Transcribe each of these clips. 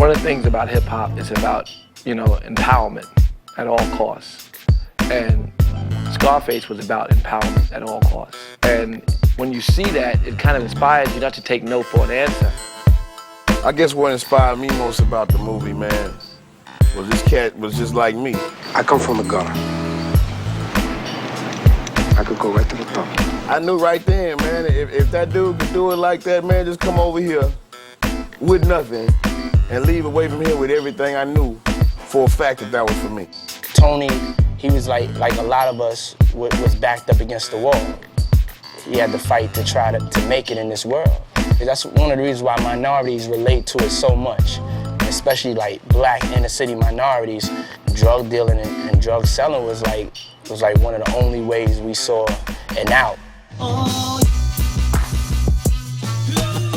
One of the things about hip hop is about, you know, empowerment at all costs. And Scarface was about empowerment at all costs. And when you see that, it kind of inspires you not to take no for an answer. I guess what inspired me most about the movie, man, was this cat was just like me. I come from the gutter. I could go right to the top. I knew right then, man, if that dude could do it like that, man, just come over here with nothing and leave away from here with everything I knew for a fact that was for me. Tony, he was like a lot of us was backed up against the wall. He had to fight to try to make it in this world. And that's one of the reasons why minorities relate to it so much, especially like black inner city minorities. Drug dealing and drug selling was like one of the only ways we saw an out.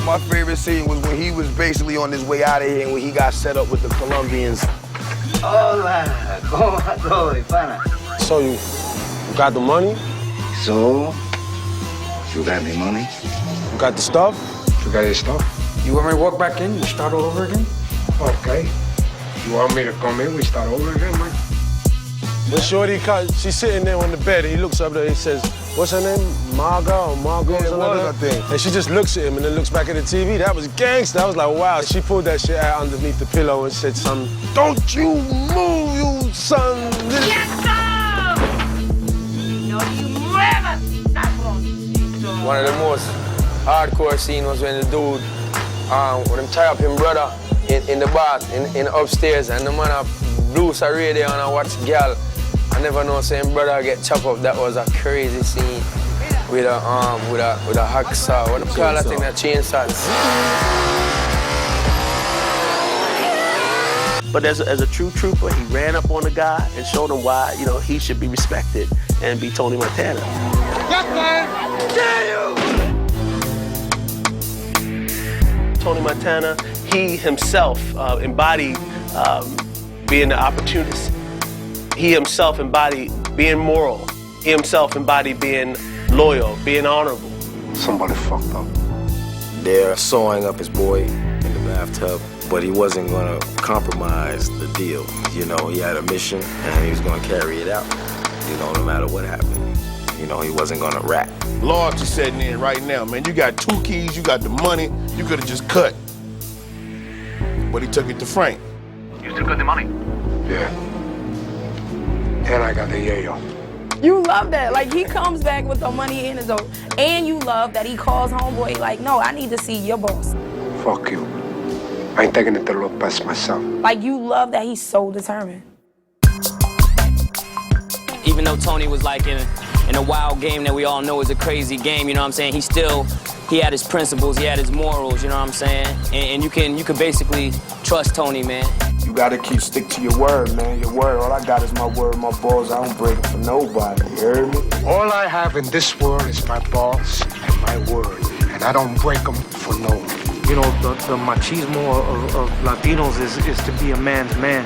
My favorite scene was when he was basically on his way out of here and when he got set up with the Colombians. Hola, ¿cómo va todo, pana? So you got the money? So, you got the money? You got the stuff? You got your stuff? You want me to walk back in and start all over again? Okay. You want me to come in? We start over again, man? When Shorty, she's sitting there on the bed and he looks up there, he says, what's her name? Marga or Margot or something like that? And she just looks at him and then looks back at the TV. That was gangster. I was like, wow. She pulled that shit out underneath the pillow and said something, don't you move, you son. One of the most hardcore scenes was when the dude, when him tie up him brother in the bath, in upstairs, and the man blew a radio and I watch girl. I never know saying brother get chopped up. That was a crazy scene with a hacksaw. What do you call that thing? That chainsaw. But as a true trooper, he ran up on the guy and showed him why, you know, he should be respected and be Tony Montana. Tony Montana, he himself embodied being the opportunist. He himself embodied being moral. He himself embodied being loyal, being honorable. Somebody fucked up. They're sawing up his boy in the bathtub, but he wasn't gonna compromise the deal. You know, he had a mission and he was gonna carry it out, you know, no matter what happened. You know, he wasn't gonna rap. Loyalty setting in right now, man. You got 2 keys, you got the money, you could have just cut. But he took it to Frank. You still got the money? Yeah. And I got the yayo. You love that. Like, he comes back with the money in his own. And you love that he calls homeboy like, no, I need to see your boss. Fuck you. I ain't taking it to look past myself. Like, you love that he's so determined. Even though Tony was like in a wild game that we all know is a crazy game, you know what I'm saying? He had his principles, he had his morals, you know what I'm saying? And you can basically trust Tony, man. You gotta stick to your word, man. Your word. All I got is my word, my balls. I don't break it for nobody. You heard me? All I have in this world is my balls and my word. And I don't break them for no one. You know, the machismo of Latinos is to be a man's man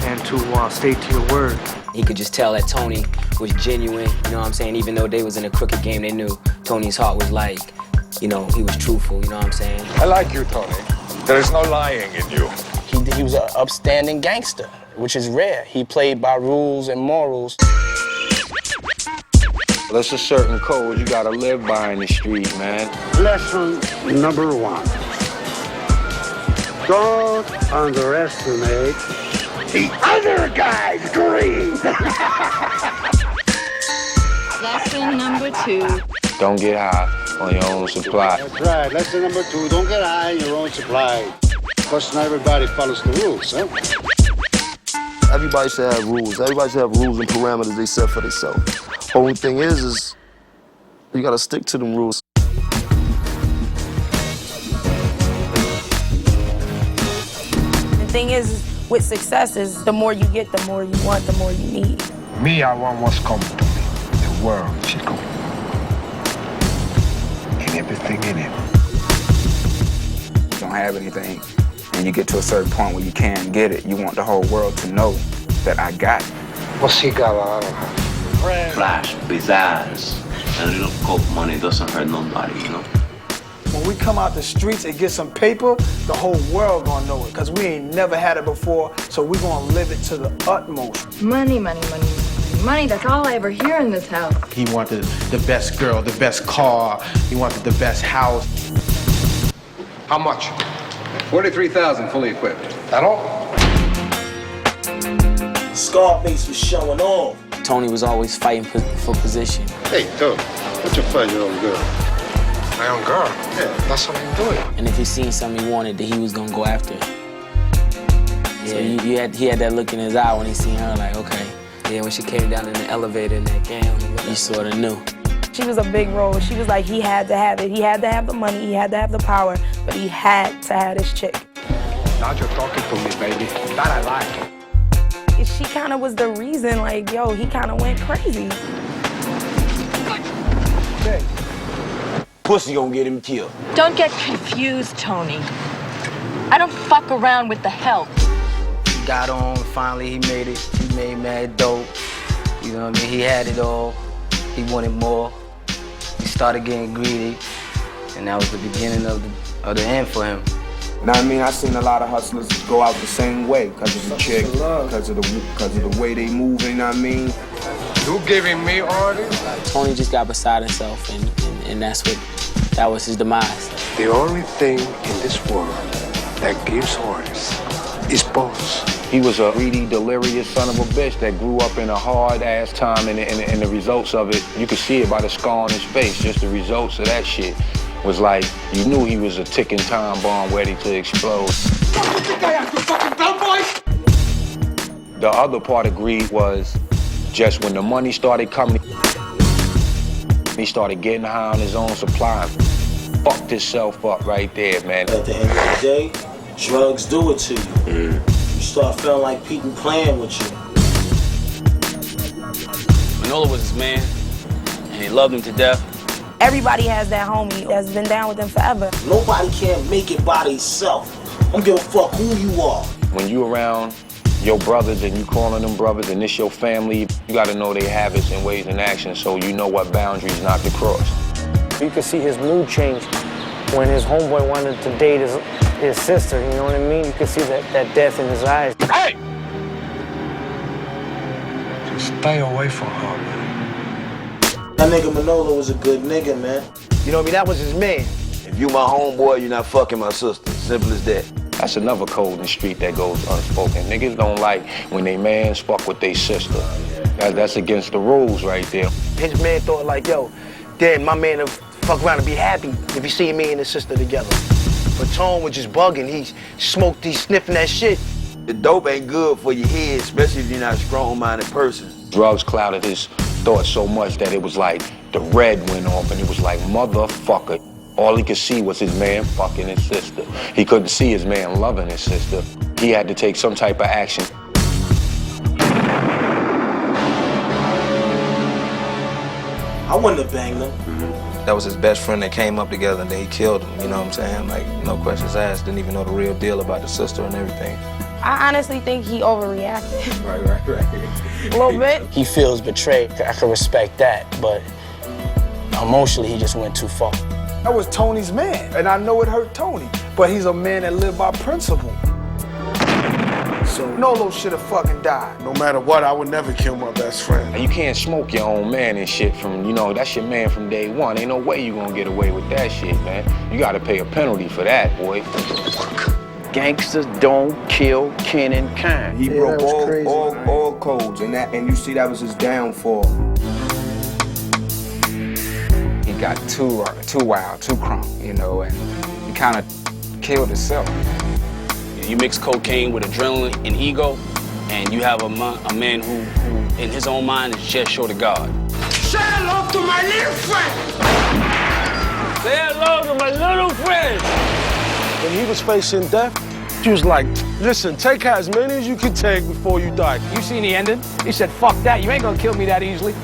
and to stay to your word. He could just tell that Tony was genuine, you know what I'm saying? Even though they was in a crooked game, they knew Tony's heart was like, you know, he was truthful, you know what I'm saying? I like you, Tony. There is no lying in you. He was an upstanding gangster, which is rare. He played by rules and morals. There's a certain code you gotta live by in the street, man. Lesson number 1. Don't underestimate the other guy's dream. Lesson number 2. Don't get high on your own supply. That's right. Lesson number 2. Don't get high on your own supply. Of course, not everybody follows the rules, huh? Everybody should have rules. Everybody should have rules and parameters they set for themselves. Only thing is you gotta stick to them rules. The thing is, with success is the more you get, the more you want, the more you need. Me, I want what's coming to me. The world, chico. And everything in it. You don't have anything, and you get to a certain point where you can't get it. You want the whole world to know that I got it. What's he got? I don't know. Flash, pizzazz, and a little coke money doesn't hurt nobody, you know? When we come out the streets and get some paper, the whole world gonna know it, because we ain't never had it before, so we gonna live it to the utmost. Money, money, money, money, money. That's all I ever hear in this house. He wanted the best girl, the best car. He wanted the best house. How much? 43,000 fully equipped. That all? Scarface was showing off. Tony was always fighting for position. Hey, Tony, what you fighting your own girl? My own girl? Yeah, that's what I'm doing. And if he seen something he wanted, then he was gonna go after it. Yeah, so he had that look in his eye when he seen her, like, okay. Yeah, when she came down in the elevator in that gown, you sort of knew. She was a big role. She was like, he had to have it. He had to have the money, he had to have the power, but he had to have this chick. Now you're talking to me, baby. That I like. She kind of was the reason, like, yo, he kind of went crazy. Hey. Pussy gonna get him killed. Don't get confused, Tony. I don't fuck around with the help. He got on, finally he made it. He made mad dope. You know what I mean? He had it all. He wanted more. He started getting greedy. And that was the beginning of the end for him. Now I mean, I seen a lot of hustlers go out the same way because of the chick, because of the way they move. You know what I mean? You giving me orders? Tony just got beside himself, and that was his demise. The only thing in this world that gives orders is boss. He was a greedy, delirious son of a bitch that grew up in a hard-ass time, and the results of it, you could see it by the scar on his face. Just the results of that shit was like, you knew he was a ticking time bomb ready to explode. What do you think I am, you fucking dumb boy? The other part of greed was just when the money started coming, he started getting high on his own supply. Fucked himself up right there, man. At the end of the day, drugs do it to you. You start feeling like people playing with you. Manolo was his man, and he loved him to death. Everybody has that homie that's been down with them forever. Nobody can't make it by themselves. I don't give a fuck who you are. When you around your brothers and you calling them brothers and this your family, you gotta know their habits and ways and actions so you know what boundaries not to cross. You could see his mood change when his homeboy wanted to date his sister, you know what I mean? You could see that death in his eyes. Hey! Just stay away from her, man. That nigga Manolo was a good nigga, man. You know what I mean? That was his man. If you my homeboy, you're not fucking my sister. Simple as that. That's another code in the street that goes unspoken. Niggas don't like when they mans fuck with their sister. That's against the rules right there. His man thought like, yo, damn, my man would fuck around and be happy if he see me and his sister together. But Tone was just bugging. He smoked, he sniffing that shit. The dope ain't good for your head, especially if you're not a strong-minded person. Drugs clouded his thoughts so much that it was like the red went off and it was like, motherfucker. All he could see was his man fucking his sister. He couldn't see his man loving his sister. He had to take some type of action. I wouldn't have banged him. That was his best friend that came up together and then he killed him, you know what I'm saying? Like, no questions asked, didn't even know the real deal about the sister and everything. I honestly think he overreacted. Right. A little bit. He feels betrayed. I can respect that, but emotionally, he just went too far. That was Tony's man, and I know it hurt Tony, but he's a man that lived by principle. So Nolo should have fucking died. No matter what, I would never kill my best friend. And you can't smoke your own man and shit from, you know, that's your man from day one. Ain't no way you gonna get away with that shit, man. You gotta pay a penalty for that, boy. Gangsters don't kill kin and kind. He broke all codes, and you see that was his downfall. He got too wild, too crunk, you know, and he kind of killed himself. You mix cocaine with adrenaline and ego, and you have a man who in his own mind is just short of God. Say hello to my little friend! Say hello to my little friend! When he was facing death, he was like, listen, take as many as you can take before you die. You seen the ending? He said, fuck that, you ain't gonna kill me that easily.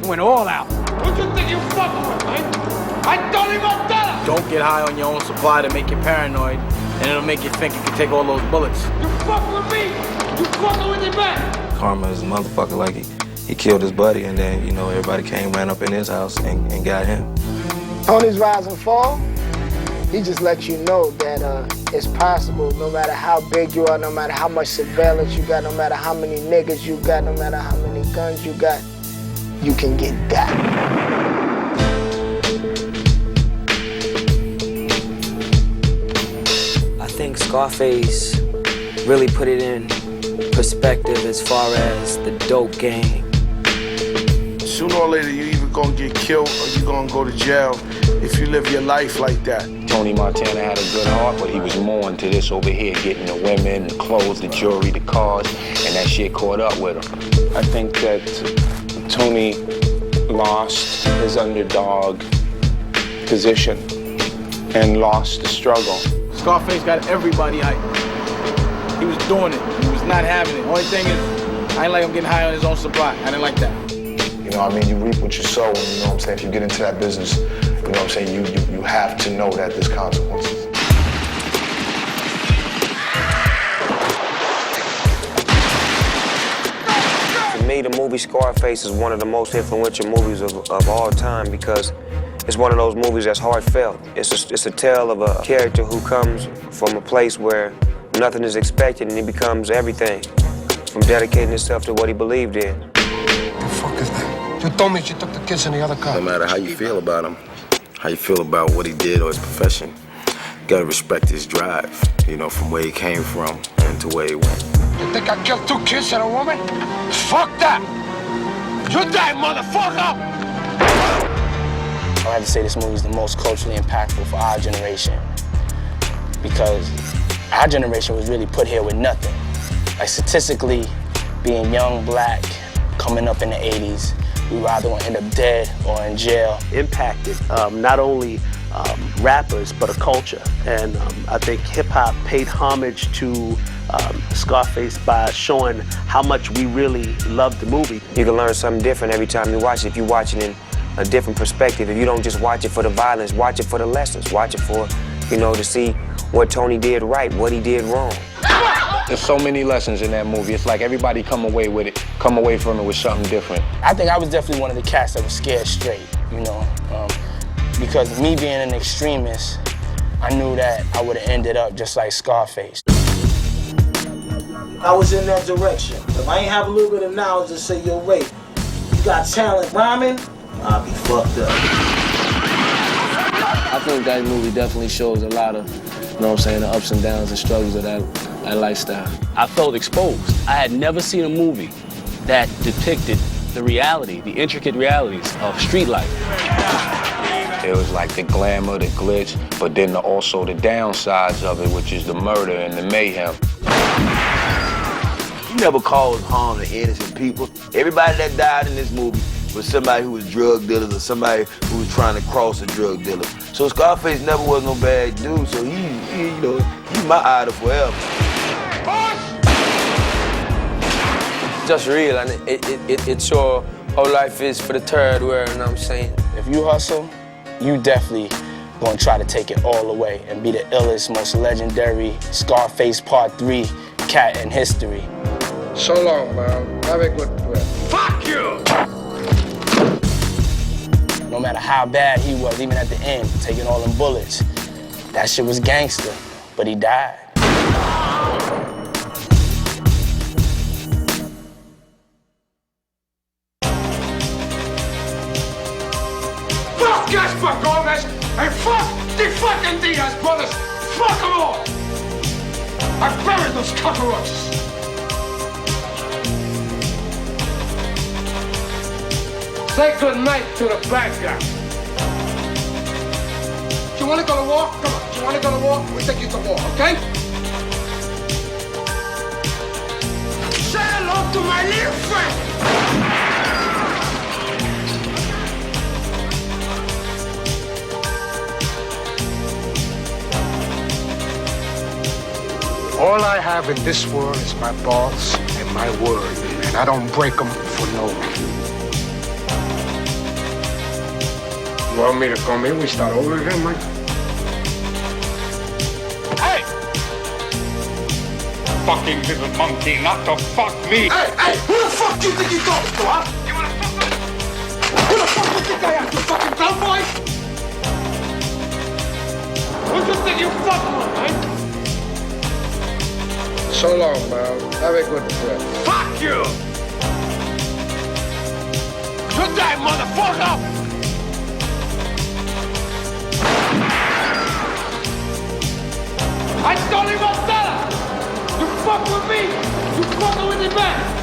He went all out. What you think you fucking with, man? I told him a dollar! Don't get high on your own supply to make you paranoid, and it'll make you think you can take all those bullets. You fucking with me! You fucking with your back! Karma is a motherfucker, like he killed his buddy and then, you know, everybody ran up in his house and got him. Tony's rise and fall, He just lets you know that it's possible, no matter how big you are, no matter how much surveillance you got, no matter how many niggas you got, no matter how many guns you got, you can get got. I think Scarface really put it in perspective as far as the dope game. Sooner or later, you either gonna get killed or you gonna go to jail if you live your life like that. Tony Montana had a good heart, but he was more into this over here, getting the women, the clothes, the jewelry, the cars, and that shit caught up with him. I think that Tony lost his underdog position and lost the struggle. Scarface got everybody hyped. He was doing it. He was not having it. Only thing is, I ain't like him getting high on his own supply. I didn't like that. You know what I mean? You reap what you sow, and you know what I'm saying? If you get into that business, you know what I'm saying, you have to know that there's consequences. To me, the movie Scarface is one of the most influential movies of all time because it's one of those movies that's heartfelt. It's a tale of a character who comes from a place where nothing is expected and he becomes everything, from dedicating himself to what he believed in. What the fuck is that? You told me she took the kids in the other car. No matter how you feel about him, how you feel about what he did or his profession, you gotta respect his drive, you know, from where he came from and to where he went. You think I killed 2 kids and a woman? Fuck that! You die, motherfucker! I have to say this movie is the most culturally impactful for our generation because our generation was really put here with nothing. Like statistically, being young, black, coming up in the 80s, we were either gonna end up dead or in jail. Impacted not only rappers, but a culture. And I think hip-hop paid homage to Scarface by showing how much we really love the movie. You can learn something different every time you watch it. If you watch it in a different perspective, if you don't just watch it for the violence, watch it for the lessons, watch it for, you know, to see what Tony did right, what he did wrong. There's so many lessons in that movie. It's like everybody come away from it with something different. I think I was definitely one of the cats that was scared straight, you know, because me being an extremist, I knew that I would have ended up just like Scarface. I was in that direction. If I ain't have a little bit of knowledge to say, yo, wait, you got talent rhyming, I'll be fucked up. I think that movie definitely shows a lot of, you know what I'm saying, the ups and downs and struggles of that lifestyle. I felt exposed. I had never seen a movie that depicted the reality, the intricate realities of street life. It was like the glamour, the glitz, but then also the downsides of it, which is the murder and the mayhem. You never caused harm to innocent people. Everybody that died in this movie was somebody who was drug dealers or somebody who was trying to cross a drug dealer. So Scarface never was no bad dude, so he you know, he's my idol forever. Just real, and it shows how life is for the third world, you know what I'm saying? If you hustle, you definitely gonna try to take it all away and be the illest, most legendary Scarface Part 3 cat in history. So long, man. Have a good trip. Fuck you! No matter how bad he was, even at the end, taking all them bullets, that shit was gangster, but he died. Fuck Gaspar Gomez and fuck the fucking Diaz brothers! Fuck them all! I buried those cockroaches! Say good night to the bad guy. You wanna go to war? Come on. You wanna go to war? We'll take you to war, okay? Say hello to my little friend! All I have in this world is my balls and my word, and I don't break them for no one. You want me to come in? We start over again, Mike? Hey! Fucking little monkey, not to fuck me! Hey, hey! Who the fuck do you think you talking to, huh? You wanna fuck with? Who the fuck do you think I am, you fucking cowboy? Who So long, man. Have a good trip. Fuck you! Good day, motherfucker! I told him about that! You fuck with me! You fucking with the band!